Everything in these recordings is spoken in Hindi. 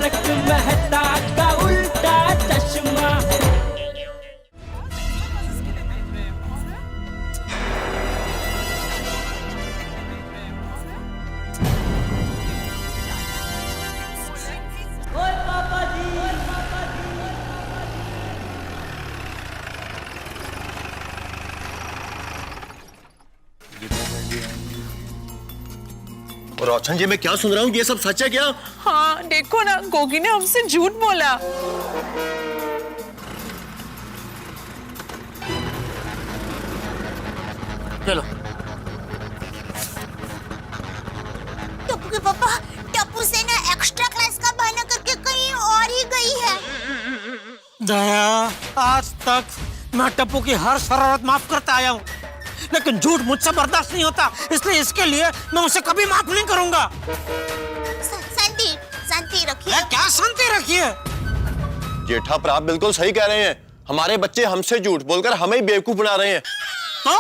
तारक मेहता का उल्टा चश्मा। और रोशन जी, मैं क्या सुन रहा हूँ, ये सब सच है क्या? हाँ देखो ना, गोगी ने हमसे झूठ बोला। चलो। टप्पू के पापा, टप्पू से ना एक्स्ट्रा क्लास का बहाना करके कहीं और ही गई है। दया, आज तक मैं टप्पू की हर शरारत माफ करता आया हूँ, लेकिन झूठ मुझसे बर्दाश्त नहीं होता, इसलिए इसके लिए मैं उसे कभी माफ नहीं करूंगा। शांति रखिए। क्या शांति रखिए? जेठा पर आप बिल्कुल सही कह रहे हैं, हमारे बच्चे हमसे झूठ बोलकर हमें ही बेवकूफ बना रहे हैं। तो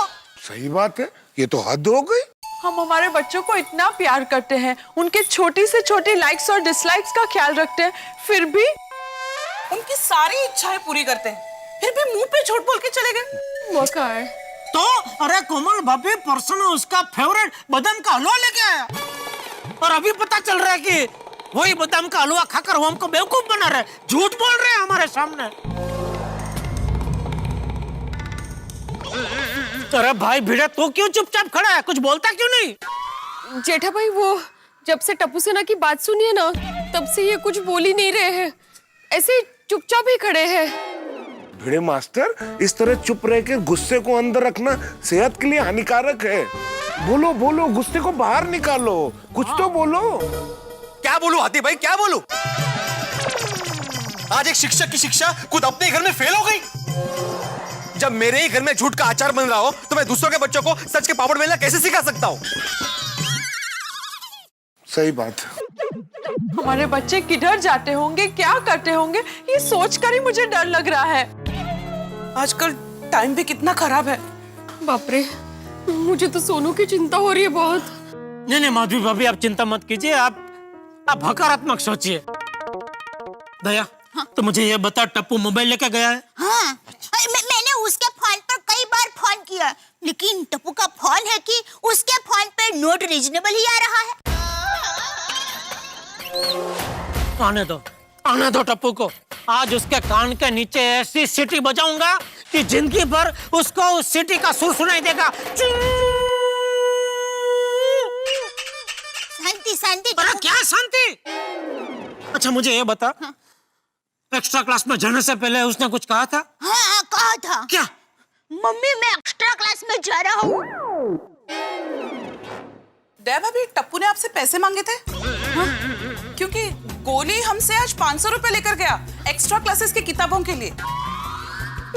सही बात है, ये तो हद हो गई। हम हमारे बच्चों को इतना प्यार करते हैं, उनके छोटी से छोटी लाइक्स और डिसलाइक्स का ख्याल रखते हैं, फिर भी उनकी सारी इच्छाएं पूरी करते हैं, फिर भी मुंह पे झूठ बोल के चले गए। वो क्या है? तो अरे कोमल भाभी परसों में उसका फेवरेट बादाम का हलवा लेके आया, और अभी पता चल रहा है कि वही बादाम का हलवा खाकर वो हमको बेवकूफ बना रहे, झूठ बोल रहे हैं हमारे सामने। अरे भाई भिड़े, तू क्यों चुपचाप खड़ा है, कुछ बोलता क्यों नहीं? जेठा भाई, वो जब से टप्पू सेना की बात सुनी है ना, तब से ये कुछ बोल ही नहीं रहे हैं, ऐसे चुपचाप ही खड़े हैं। भिड़े मास्टर, इस तरह चुप रह के गुस्से को अंदर रखना सेहत के लिए हानिकारक है। बोलो बोलो, गुस्से को बाहर निकालो, कुछ तो बोलो। क्या बोलूं हाथी भाई, क्या बोलूं? आज एक शिक्षक की शिक्षा खुद अपने घर में फेल हो गई। जब मेरे ही घर में झूठ का आचार बन रहा हो, तो मैं दूसरों के बच्चों को सच के पापड़ बेलना कैसे सिखा सकता हूं? सही बात। हमारे बच्चे किधर जाते होंगे, क्या करते होंगे, ये सोचकर ही मुझे डर लग रहा है। आजकल टाइम भी कितना खराब है। बाप रे, मुझे तो सोनू की चिंता हो रही है बहुत। नहीं नहीं माधवी भाभी, आप चिंता मत कीजिए, आप हकारात्मक सोचिए। दया, तो मुझे ये बता, टप्पू मोबाइल लेके गया है? हाँ, मैंने उसके फोन पर कई बार फोन किया, लेकिन टप्पू का फोन है कि उसके फोन पे नोट रीजनेबल ही आ रहा है। आने दो टप्पू को। आज उसके कान के नीचे ऐसी सीटी बजाऊंगा कि जिंदगी भर उसको उस सीटी का सुर सुनाई देगा। शांति। अरे क्या शांति? अच्छा मुझे ये बता, एक्स्ट्रा क्लास में जाने से पहले उसने कुछ कहा था? हाँ, कहा था। क्या? मम्मी, मैं एक्स्ट्रा क्लास में जा रहा हूँ। दया भाभी, टप्पू ने आपसे पैसे मांगे थे? हाँ? क्योंकि गोली हमसे आज 500 रुपए लेकर गया एक्स्ट्रा क्लासेस की किताबों के लिए।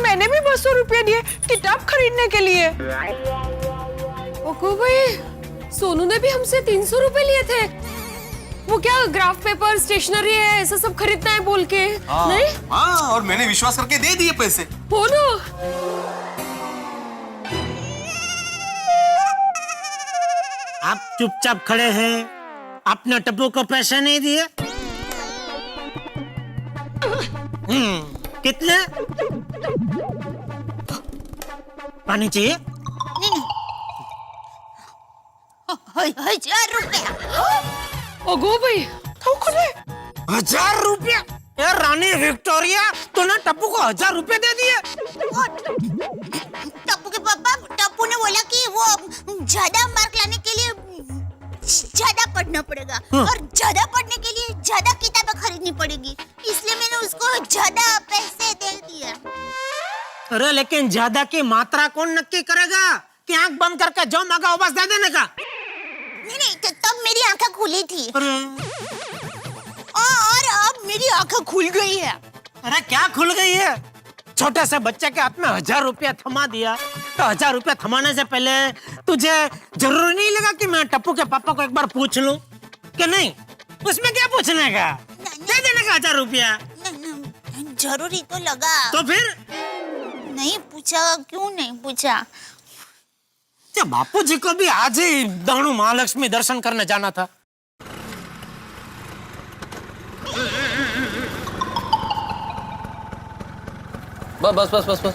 मैंने भी 200 रुपये दिए किताब खरीदने के लिए। ओको भाई, सोनू ने भी हमसे 300 रुपए लिए थे। वो क्या ग्राफ पेपर, स्टेशनरी है, ऐसा सब खरीदना है बोल के। नहीं? हाँ, और मैंने विश्वास करके दे दिए पैसे। हो ना? आप चुपचाप खड़े हैं, आपने टप्पू को पैसे नहीं दिए? कितने? पानी चाहिए? नहीं, 1000 रुपया। ओगो भाई, 1000 रुपया? यार रानी विक्टोरिया, तूने टप्पू को 1000 रुपए दे दिए? टप्पू के पापा, टप्पू ने बोला कि वो ज्यादा मार्क लाने के लिए ज्यादा पढ़ना पड़ेगा, और ज्यादा पढ़ने के लिए ज्यादा किताबें खरीदनी पड़ेगी, इसलिए मैंने उसको ज्यादा पैसे दे दिए। अरे लेकिन ज्यादा की मात्रा कौन नक्की करेगा कि आंख बंद करके जो मांगा वो बस दे देने का? नहीं, तब मेरी आंखें खुली थी। अरे और अब मेरी आंखें खुल गई है। अरे क्या खुल गई है? छोटे से बच्चे के हाथ में 1000 रुपया थमा दिया, तो 1000 रुपया थमाने से पहले तुझे जरूरी नहीं लगा कि मैं टप्पू के पापा को एक बार पूछ लूं कि नहीं? उसमें क्या पूछने का? दे देने का 1000 रुपया। जरूरी तो लगा। तो फिर नहीं पूछा, क्यों नहीं पूछा? बापू जी को भी आज ही दाणू महालक्ष्मी दर्शन करने जाना था। बस बस बस बस।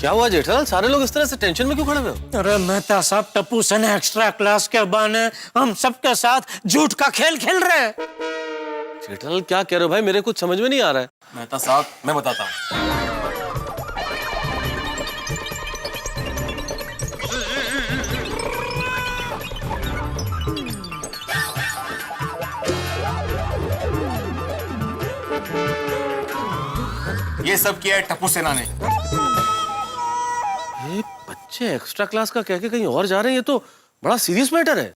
क्या हुआ जेठालाल, सारे लोग इस तरह से टेंशन में क्यों खड़े हुए हो? अरे मेहता साहब, टप्पू से ने एक्स्ट्रा क्लास के बहाने हम सबके साथ झूठ का खेल खेल रहे हैं। जेठालाल क्या कह रहे हो भाई, मेरे कुछ समझ में नहीं आ रहा है। मेहता साहब मैं बताता हूँ। ये सब किया है टप्पू सेना ने। ये बच्चे एक्स्ट्रा क्लास का कह के कहीं और जा रहे हैं, ये तो बड़ा सीरियस मैटर है।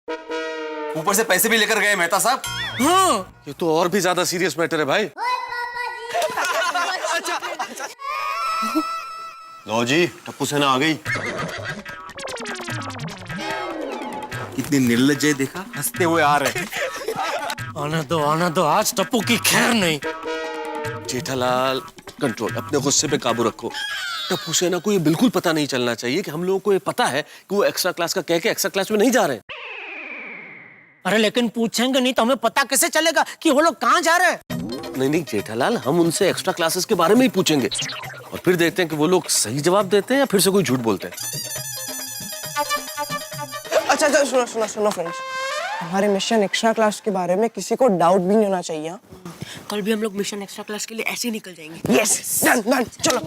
ऊपर से पैसे भी लेकर गए मेहता साहब। हाँ, ये तो और भी ज्यादा सीरियस मैटर है भाई। लो जी, टप्पू सेना आ गई। कितनी निर्लज्ज है, देखा हंसते हुए आ रहे हैं। आने दो, आज टप्पू की खैर नहीं। जेठालाल कंट्रोल, अपने गुस्से पे काबू रखो। टप्पू सेना को ये बिल्कुल पता नहीं चलना चाहिए कि हम लोगों को ये पता है कि वो एक्स्ट्रा क्लास का कह के एक्स्ट्रा क्लास में नहीं जा रहे। अरे लेकिन पूछेंगे नहीं तो हमें पता कैसे चलेगा कि वो लोग कहाँ जा रहे हैं? नहीं जेठालाल, हम उनसे एक्स्ट्रा क्लासेस के बारे में ही पूछेंगे और फिर देखते हैं कि वो लोग सही जवाब देते हैं या फिर से कोई झूठ बोलते हैं। अच्छा सुनो फ्रेंड्स, हमारे मिशन एक्स्ट्रा क्लास के बारे में किसी को डाउट भी नहीं होना चाहिए। कल भी हम लोग मिशन एक्स्ट्रा क्लास के लिए ऐसे ही निकल जाएंगे। यस, डन, चलो।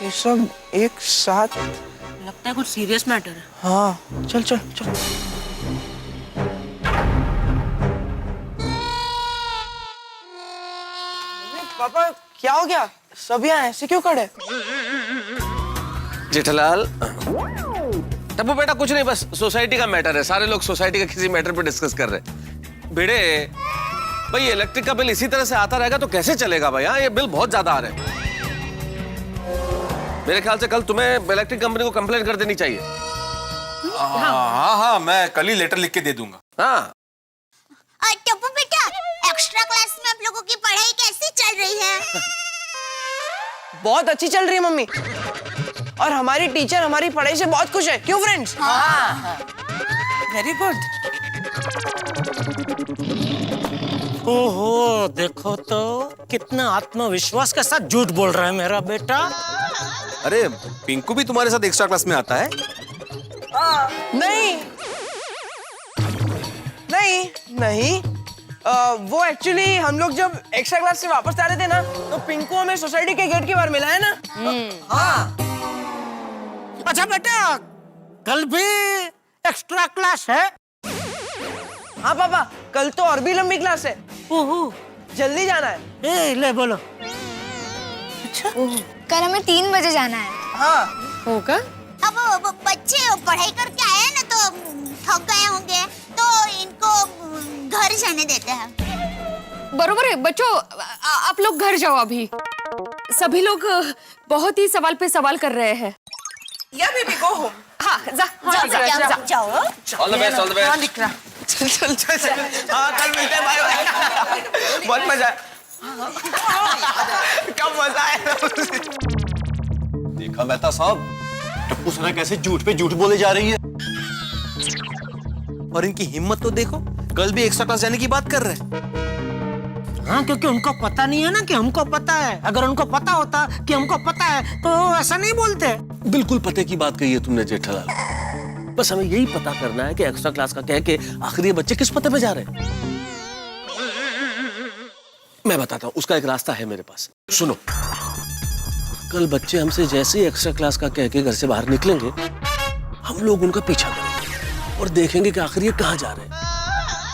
ये सब एक साथ लगता है कुछ सीरियस मैटर है। हाँ, चल। पापा क्या हो गया? सब यहाँ ऐसे क्यों खड़े? जेठालाल, टप्पू बेटा कुछ नहीं, बस सोसाइटी का मैटर है। सारे लोग सोसाइटी का किसी मैटर पे डिस्कस कर रहे हैं। बेटे भाई, इलेक्ट्रिक का बिल इसी तरह से आता रहेगा तो कैसे चलेगा भाई? हाँ, ये बिल बहुत ज्यादा आ रहे हैं। मेरे ख्याल से कल तुम्हें इलेक्ट्रिक कंपनी को कंप्लेन कर देनी चाहिए। हाँ, मैं कल ही लेटर लिख के दे दूंगा। हाँ टप्पू बेटा, एक्स्ट्रा क्लास में आप लोगों की पढ़ाई कैसी चल रही है? बहुत अच्छी चल रही है मम्मी, और हमारी टीचर हमारी पढ़ाई से बहुत खुश है। क्यों फ्रेंड्स? Very good. ओहो, देखो तो कितना आत्मविश्वास के साथ झूठ बोल रहा है मेरा बेटा। अरे पिंकू भी तुम्हारे साथ एक्स्ट्रा क्लास में आता है? नहीं, वो एक्चुअली हम लोग जब एक्स्ट्रा क्लास से वापस आ रहे थे ना, तो पिंकू हमें सोसाइटी के गेट के बाहर मिला है ना। हाँ। अच्छा बेटा, कल भी एक्स्ट्रा क्लास है? हाँ पापा, कल तो और भी लंबी क्लास है। ओहो, जल्दी जाना है। ए, ले बोलो। अच्छा, कल हमें 3 बजे जाना है। हाँ। होगा? अब बच्चे पढ़ाई करके आए हैं ना, तो थक गए होंगे, तो इनको घर जाने देते हैं। बरोबर है बच्चों, आप लोग घर जाओ अभी। सभी लोग बहुत ही सवाल पे सवाल कर रहे हैं। या बेबी गो होम। हाँ, जाओ। All the best, all the best. चल। हाँ, कल मिलते हैं, बाय। बहुत मजा है। कब मजा आया। देखा मेहता साहब, टप्पू सेना कैसे झूठ पे झूठ बोले जा रही है। और इनकी हिम्मत तो देखो, कल भी एक्स्ट्रा क्लास जाने की बात कर रहे हैं। हाँ, क्योंकि उनको पता नहीं है ना कि हमको पता है। अगर उनको पता होता कि हमको पता है तो ऐसा नहीं बोलते। बिल्कुल पते की बात कही है तुमने जेठालाल। बस हमें यही पता करना है कि एक्स्ट्रा क्लास का कह के आखिर ये बच्चे किस पते पे जा रहे हैं। मैं बताता हूँ, उसका एक रास्ता है मेरे पास। सुनो, कल बच्चे हमसे जैसे ही एक्स्ट्रा क्लास का कह के घर से बाहर निकलेंगे, हम लोग उनका पीछा करेंगे और देखेंगे कि आखिर ये कहाँ जा रहे हैं,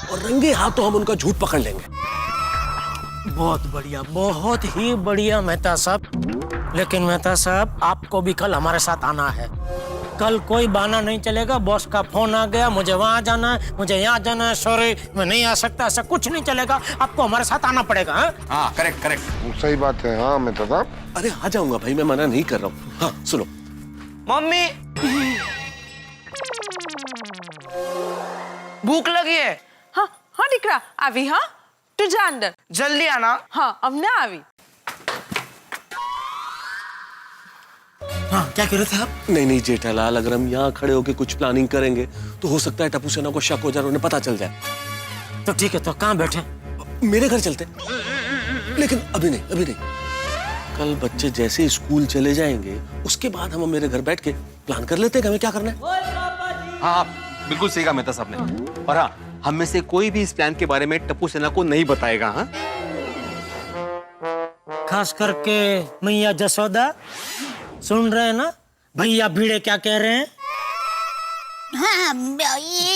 और रंगे हाथों हम उनका झूठ पकड़ लेंगे। बहुत बढ़िया, बहुत ही बढ़िया मेहता साहब। लेकिन मेहता साहब, आपको भी कल हमारे साथ आना है। कल कोई बहाना नहीं चलेगा। बॉस का फोन आ गया, मुझे वहां जाना है, मुझे यहाँ जाना है, सॉरी मैं नहीं आ सकता, ऐसा कुछ नहीं चलेगा। आपको हमारे साथ आना पड़ेगा। हाँ, करेक्ट। सही बात है। हाँ मेहता साहब, अरे आ जाऊंगा भाई, मैं मना नहीं कर रहा हूँ। हाँ सुनो, मम्मी भूख लगी है। हाँ दीकरा, आवी। हाँ, तू जा अंदर। जल्दी आना। हाँ, अब ना आवी। हाँ क्या कह रहे थे आप? नहीं जेठालाल, अगर हम यहाँ खड़े होकर कुछ प्लानिंग करेंगे तो हो सकता है टप्पू सेना को शक हो जाए, उन्हें पता चल जाए। तो ठीक है, तो कहाँ बैठे? मेरे घर चलते, लेकिन अभी नहीं। कल बच्चे जैसे स्कूल चले जाएंगे उसके बाद हम मेरे घर बैठ के प्लान कर लेते हैं कि हमें क्या करना है। हाँ बिल्कुल सही कहा मेहता साहब ने। और हाँ, हम में से कोई भी इस प्लान के बारे में टप्पू सेना को नहीं बताएगा। हाँ, खास करके मैया जसोदा सुन रहे हैं ना? भैया भीड़े क्या कह रहे हैं? हाँ,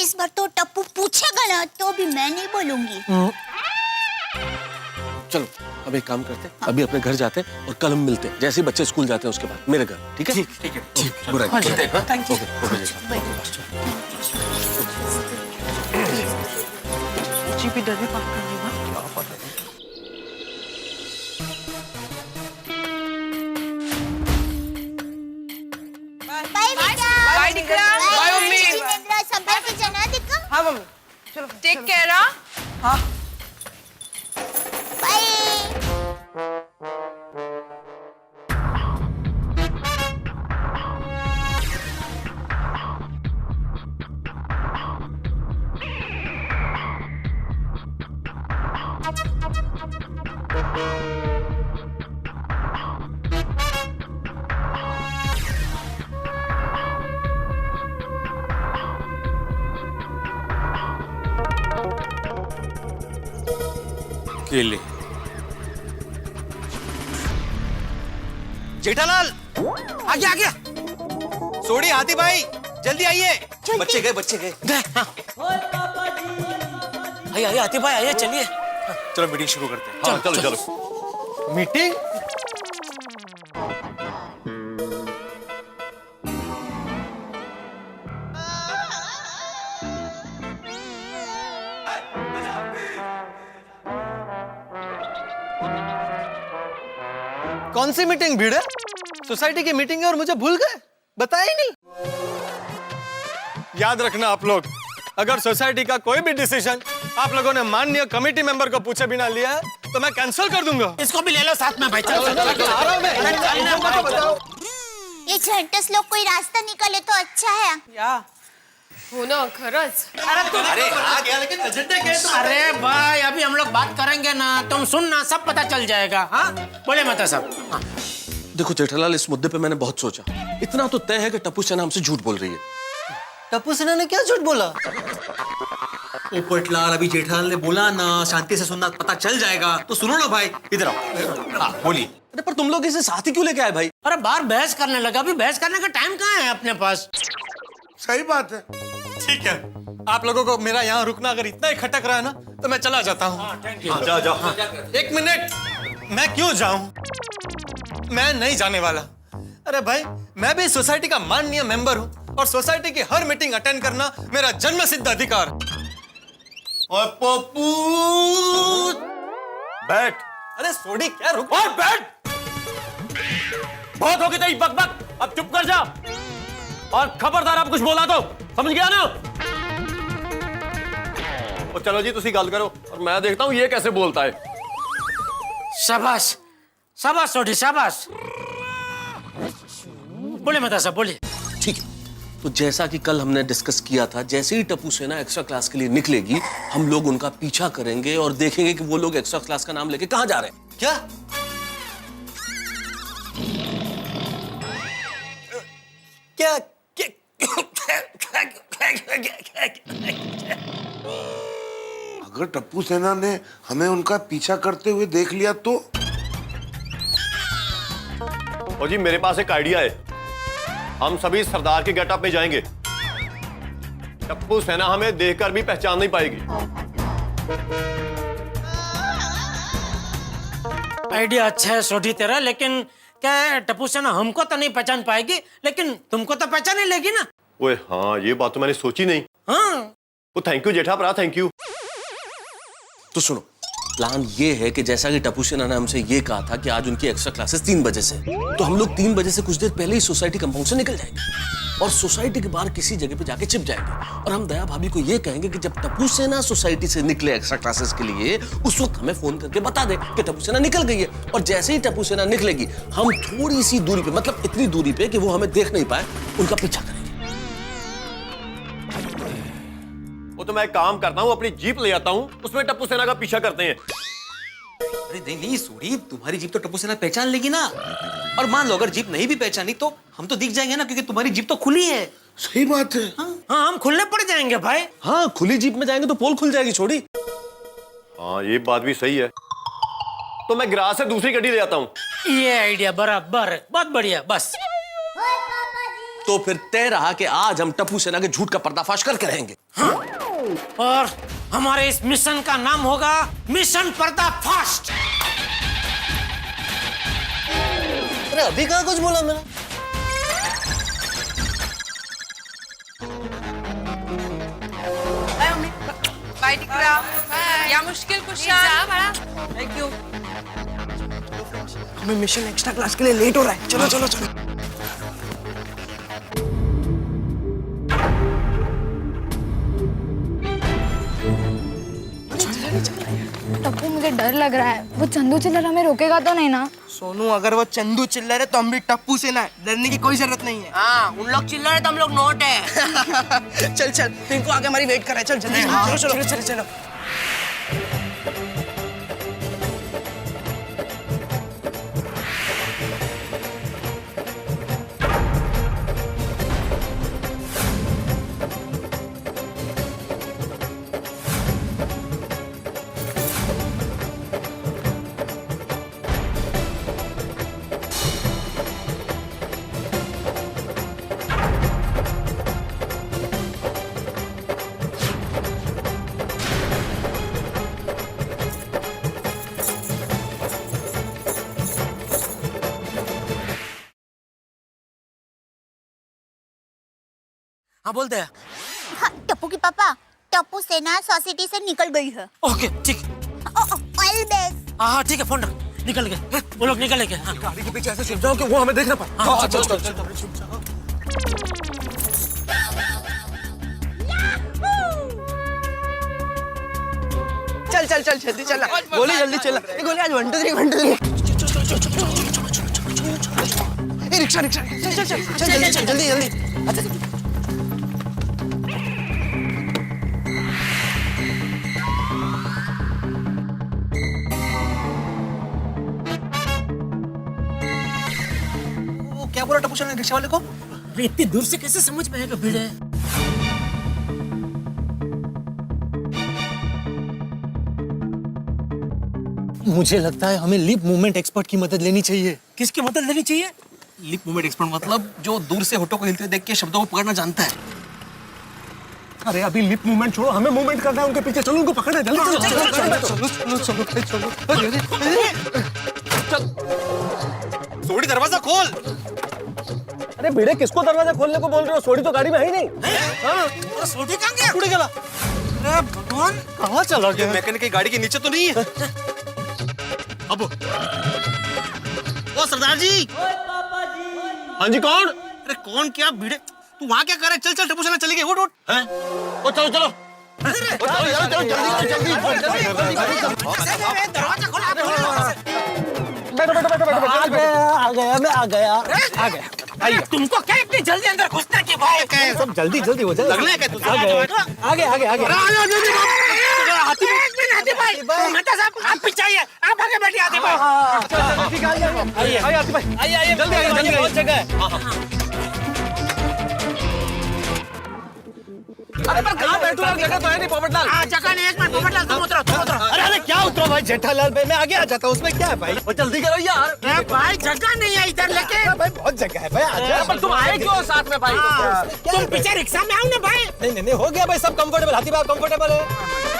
इस बार तो टप्पू पूछेगा ना तो भी मैं नहीं बोलूंगी। चलो अब एक काम करते हैं, अभी अपने घर जाते हैं और कल हम मिलते हैं जैसे ही बच्चे स्कूल जाते हैं उसके बाद मेरे घर। ठीक है? ठीक है। बुरा नहीं। Thank you. जी भी डरे बात करने का। बाय बेटा। बाय दिकरा। Bye mummy. जिनेंद्र संभाल के जाना दिक्का। हाँ मम्मी, चलो टेक केयर। हाँ बाय। केले। जेठालाल आ गया। सोडी, हाथी भाई जल्दी आइए। बच्चे गए। आइए आतिफ भाई, आइए चलिए। चलो मीटिंग शुरू करते हैं। हाँ, चलो। मीटिंग? कौन सी मीटिंग भीड़ है? सोसाइटी की मीटिंग है और मुझे भूल गए, बताया ही नहीं। याद रखना आप लोग, अगर सोसाइटी का कोई भी डिसीजन आप लोगों ने माननीय कमेटी मेंबर को पूछे बिना लिया है तो मैं कैंसिल कर दूंगा। इसको भी ले लो साथ में भाई। चल। आ रहा हूं मैं। बताओ। ये झंटस लोग कोई रास्ता निकाले तो अच्छा है। या हो ना, खरंच। अरे आ गया, लेकिन एजेंडा क्या है? अरे भाई, अभी हम लोग बात करेंगे ना, तुम सुनना, सब पता चल जाएगा। हाँ बोले माता साहब। हाँ। देखो जेठालाल, इस मुद्दे पे मैंने बहुत सोचा। इतना तो तय है कि टप्पू सेना हमसे झूठ बोल रही है। टप्पू सेना ने क्या झूठ बोला? ओ पोटलाल, अभी जेठालाल ने बोला ना शांति से सुनना, पता चल जाएगा। तो सुनो ना भाई, इधर आओ। बोलिए। अरे पर तुम लोग इसे साथ ही क्यों लेके आए भाई? अरे बाहर बहस करने लगा, अभी बहस करने का टाइम कहाँ है अपने पास? सही बात है। ठीक है, आप लोगों को मेरा यहाँ रुकना अगर इतना ही खटक रहा है ना तो मैं चला जाता हूँ। जाओ। एक मिनट, मैं क्यों जाऊं? मैं नहीं जाने वाला। अरे भाई, मैं भी सोसाइटी का माननीय मेंबर हूँ और सोसाइटी की हर मीटिंग अटेंड करना मेरा जन्मसिद्ध अधिकार। और पप्पू बैठ। अरे सोडी, क्या रुक? और बैठ। बहुत हो गई तेरी बकबक, अब चुप कर जा। और खबरदार आप कुछ बोला तो, समझ गया ना? और चलो जी, तुसी गल करो और मैं देखता हूँ ये कैसे बोलता है। शाबाश शाबाश सोडी, शाबाश। बोले माता साहब, बोलिए। ठीक है, तो जैसा कि कल हमने डिस्कस किया था, जैसे ही टप्पू सेना एक्स्ट्रा क्लास के लिए निकलेगी हम लोग उनका पीछा करेंगे और देखेंगे कि वो लोग एक्स्ट्रा क्लास का नाम लेके कहां जा रहे हैं। क्या? क्या? अगर टप्पू सेना ने हमें उनका पीछा करते हुए देख लिया तो? ओ जी, मेरे पास एक आइडिया है। हम सभी सरदार के गेटअप में जाएंगे। टप्पू सेना हमें देखकर भी पहचान नहीं पाएगी। आइडिया अच्छा है सोडी तेरा, लेकिन क्या टप्पू सेना हमको तो नहीं पहचान पाएगी, लेकिन तुमको तो पहचान ही लेगी ना? ओए हाँ, ये बात तो मैंने सोची नहीं। हाँ। वो थैंक यू जेठा भरा, थैंक यू। तो सुनो, प्लान ये है कि जैसा कि टप्पू सेना ने हमसे ये कहा था कि आज उनकी एक्स्ट्रा क्लासेस 3 बजे से, तो हम लोग 3 बजे से कुछ देर पहले ही सोसाइटी कंपाउंड से निकल जाएंगे और सोसाइटी के बाहर किसी जगह पे जाके छिप जाएंगे और हम दया भाभी को ये कहेंगे कि जब टप्पू सेना सोसाइटी से निकले एक्स्ट्रा क्लासेस के लिए उस वक्त हमें फोन करके बता दे कि टप्पू सेना निकल गई है। और जैसे ही टप्पू सेना निकलेगी हम थोड़ी सी दूरी पे, मतलब इतनी दूरी पे कि वो हमें देख नहीं पाए, उनका पीछा करेंगे। वो तो मैं एक काम करता हूँ, अपनी जीप ले आता हूँ, उसमें टप्पू सेना का पीछा करते हैं। अरे नहीं नहीं सूरी, तुम्हारी जीप तो टप्पू सेना पहचान लेगी ना। और मान लो अगर जीप नहीं भी पहचानी तो हम तो दिख जाएंगे ना, क्योंकि तुम्हारी जीप तो खुली है। सही बात है। हाँ हम खुलने पड़ जाएंगे भाई। हाँ, खुली जीप में जाएंगे तो पोल खुल जाएगी छोड़ी। हाँ ये बात भी सही है, तो मैं गैराज से दूसरी गाड़ी ले आता हूँ। ये आइडिया बराबर है, बहुत बढ़िया। बस तो फिर तय रहा कि आज हम टप्पू सेना के झूठ का पर्दाफाश करके रहेंगे। हाँ? और हमारे इस मिशन का नाम होगा मिशन पर्दाफाश। अरे अभी कहाँ कुछ बोला मैंने? बाय टिकरा, या मुश्किल कुशाल। Thank you. हमें मिशन एक्स्ट्रा क्लास के लिए लेट हो रहा है। चलो चलो चलो। टप्पू मुझे डर लग रहा है, वो चंदू चिल्लर हमें रोकेगा तो नहीं ना? सोनू अगर वो चंदू चिल्लर है तो हम भी टप्पू सेना है, डरने की कोई जरूरत नहीं है। हाँ उन लोग चिल्ला रहे तो हम लोग नोट है। चल चल, पिंकू आगे हमारी वेट कर रहा है। चल जल्दी चलो चलो चलो चलो। हाँ बोलते हैं। हाँ, टप्पू की पापा, टप्पू सेना सोसाइटी से निकल गई है। ओके ठीक। All best. हाँ ठीक है, फोन रख। निकल गए वो लोग, निकल गए। हाँ। गाड़ी के पीछे ऐसे छिप जाओ कि वो हमें देख ना पाए। हाँ, चलो चलो चलो। चल चल चल जल्दी चल। गोली जल्दी चल। ये गोली आज 1 2 3 1 2 3। ए रिक्शा रिक्शा। चल चल चल चल जल्दी चल जल्दी जल्दी। वो क्या बोला टप्पू सेना ने रिक्शा वाले को? इतनी दूर से कैसे समझ में आएगा भीड़ है? मुझे लगता है हमें लिप मूवमेंट एक्सपर्ट की मदद लेनी चाहिए। किसकी मदद लेनी चाहिए? लिप मूवमेंट एक्सपर्ट मतलब जो दूर से होठों को हिलते हुए देख के शब्दों को पकड़ना जानता है। अरे अभी लिप मूवमेंट छोड़ो, हमें मूवमेंट करना है उनके पीछे। चलो उनको पकड़ना है, जल्दी चलो चलो चलो चलो चलो चलो। सोडी दरवाजा खोल। अरे भिड़े, किसको दरवाजा खोलने को बोल रहे हो? सोडी तो गाड़ी में है ही नहीं। हाँ? सोडी कहाँ गया? उड़ गया। अरे भगवान, कहाँ चला गया? मैकेनिक की गाड़ी के नीचे तो नहीं है। अब ओ सरदार जी। हाँ जी, कौन? अरे कौन क्या भिड़े? तू वहाँ क्या कर रहा है? चल चल, टप्पू सेना चली गई। उठ उठ। हैं? ओ चलो चलो दरवाजा खोला। बैठो बैठो बैठो बैठो। आ गया मैं, आ गया। आइए। तुमको क्या इतनी जल्दी अंदर घुसना की भाई? सब जल्दी जल्दी हो जाए। लगना है क्या तुझे? आगे आगे आगे। हाथी भाई, मेहता साहब आप पीछे आइए, आप आगे बैठिए। हाथी भाई ठीक है, आइए आइए हाथी भाई, आइए आइए, जल्दी आइए जल्दी। बहुत जगह है। अरे पर कहाँ बैठूं यार, जगह तो है नहीं। पोपटलाल जगह नहीं, एक मिनट। पोपटलाल तुम उतरो, तुम उतरो। अरे अरे क्या उतरो भाई? जेठालाल भाई मैं आगे आ जाता हूँ, उसमें क्या है भाई? वो जल्दी करो यार। अरे भाई जगह नहीं है इधर, लेके भाई बहुत जगह है भाई, आ जाओ। पर तुम आए क्यों साथ में भाई? तुम पीछे रिक्शा में आओ ना भाई। नहीं नहीं नहीं, हो गया भाई, सब कंफर्टेबल। हाथी भाई कंफर्टेबल है,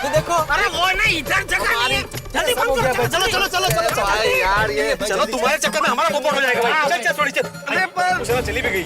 ये देखो। अरे वो नहीं, इधर जगह नहीं है। जल्दी सब हो गया भाई। चलो चलो चलो चलो भाई यार ये चलो, तुम्हारे चक्कर में हमारा पोपट हो जाएगा भाई। चल चल थोड़ी चल। अरे पर चली भी गई।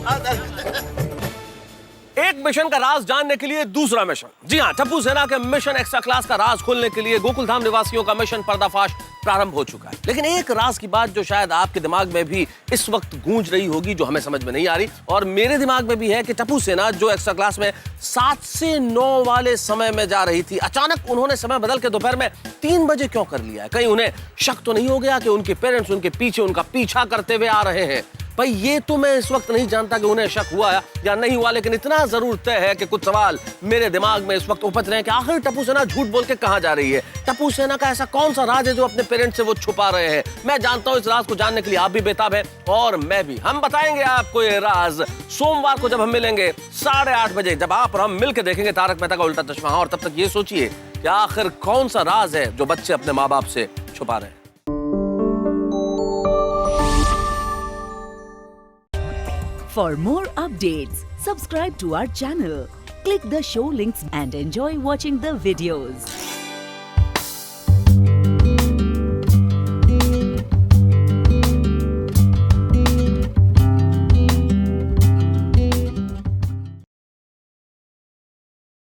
एक मिशन का राज जानने के लिए दूसरा मिशन। जी हाँ, टप्पू सेना के मिशन एक्स्ट्रा क्लास का राज खोलने के लिए गोकुलधाम निवासियों का मिशन पर्दाफाश प्रारंभ हो चुका है। लेकिन एक राज की बात जो शायद आपके दिमाग में भी इस वक्त गूंज रही होगी, जो हमें समझ में नहीं आ रही और मेरे दिमाग में भी है कि टप्पू सेना जो एक्स्ट्रा क्लास में 7 से 9 वाले समय में जा रही थी, अचानक उन्होंने समय बदल के दोपहर में 3 बजे क्यों कर लिया है? कहीं उन्हें शक तो नहीं हो गया कि उनके पेरेंट्स उनके पीछे उनका पीछा करते हुए आ रहे हैं? भाई ये तो मैं इस वक्त नहीं जानता कि उन्हें शक हुआ या नहीं हुआ, लेकिन इतना जरूर तय है कि कुछ सवाल मेरे दिमाग में इस वक्त उपज रहे हैं कि आखिर टप्पू सेना झूठ बोल के कहां जा रही है? टप्पू सेना का ऐसा कौन सा राज है जो अपने पेरेंट्स से वो छुपा रहे हैं? मैं जानता हूं इस राज को जानने के लिए आप भी बेताब हैं और मैं भी। हम बताएंगे आपको ये राज सोमवार को जब हम मिलेंगे 8:30 बजे, जब आप और हम मिलकर देखेंगे तारक मेहता का उल्टा चश्मा। और तब तक ये सोचिए कि आखिर कौन सा राज है जो बच्चे अपने माँ बाप से छुपा रहे हैं। For more updates, subscribe to our channel, click the show links and enjoy watching the videos.